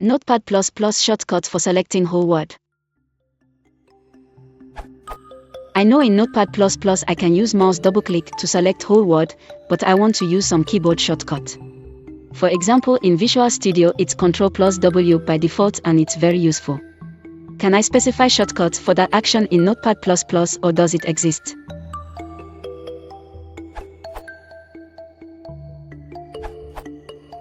NotePad++ shortcut for selecting whole word. I know in NotePad++ I can use mouse double-click to select whole word, but I want to use some keyboard shortcut. For example, in Visual Studio it's Ctrl+W by default and it's very useful. Can I specify shortcut for that action in NotePad+, or does it exist?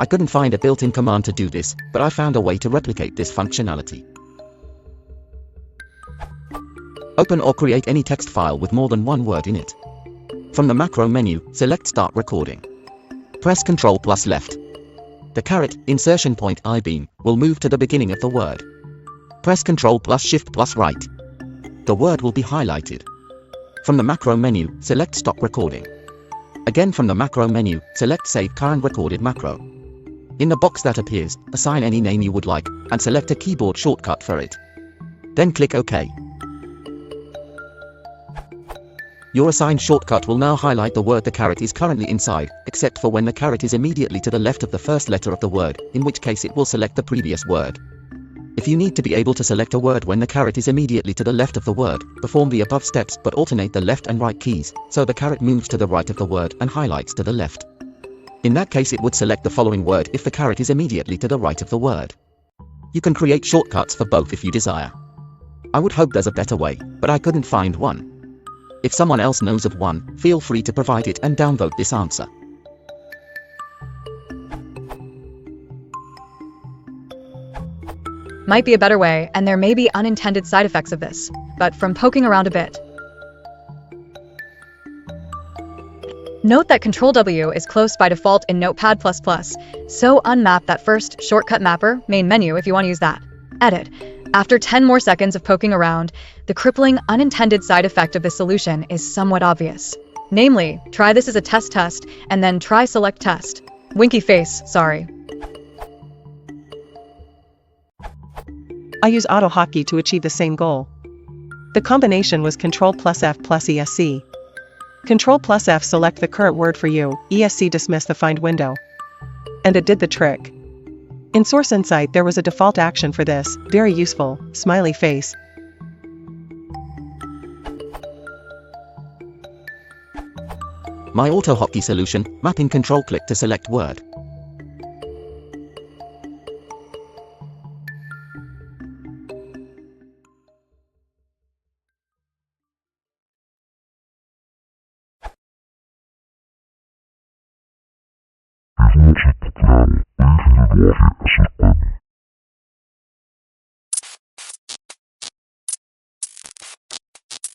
I couldn't find a built-in command to do this, but I found a way to replicate this functionality. Open or create any text file with more than one word in it. From the macro menu, select Start Recording. Press Ctrl+ left. The caret, insertion point I-beam, will move to the beginning of the word. Press Ctrl+ Shift+ right. The word will be highlighted. From the macro menu, select Stop Recording. Again from the macro menu, select Save Current Recorded Macro. In the box that appears, assign any name you would like, and select a keyboard shortcut for it. Then click OK. Your assigned shortcut will now highlight the word the caret is currently inside, except for when the caret is immediately to the left of the first letter of the word, in which case it will select the previous word. If you need to be able to select a word when the caret is immediately to the left of the word, perform the above steps but alternate the left and right keys, so the caret moves to the right of the word and highlights to the left. In that case it would select the following word if the caret is immediately to the right of the word. You can create shortcuts for both if you desire. I would hope there's a better way, but I couldn't find one. If someone else knows of one, feel free to provide it and downvote this answer. Might be a better way, and there may be unintended side effects of this, but from poking around a bit. Note that Ctrl+W is close by default in Notepad++, so unmap that first shortcut mapper, main menu if you want to use that. Edit. After 10 more seconds of poking around, the crippling unintended side effect of this solution is somewhat obvious. Namely, try this as a test, and then try select test. Winky face, sorry. I use auto hotkey to achieve the same goal. The combination was Ctrl+F plus ESC. Ctrl+F select the current word for you, ESC dismiss the find window. And it did the trick. In Source Insight there was a default action for this, very useful, smiley face. My auto hotkey solution, mapping control click to select word.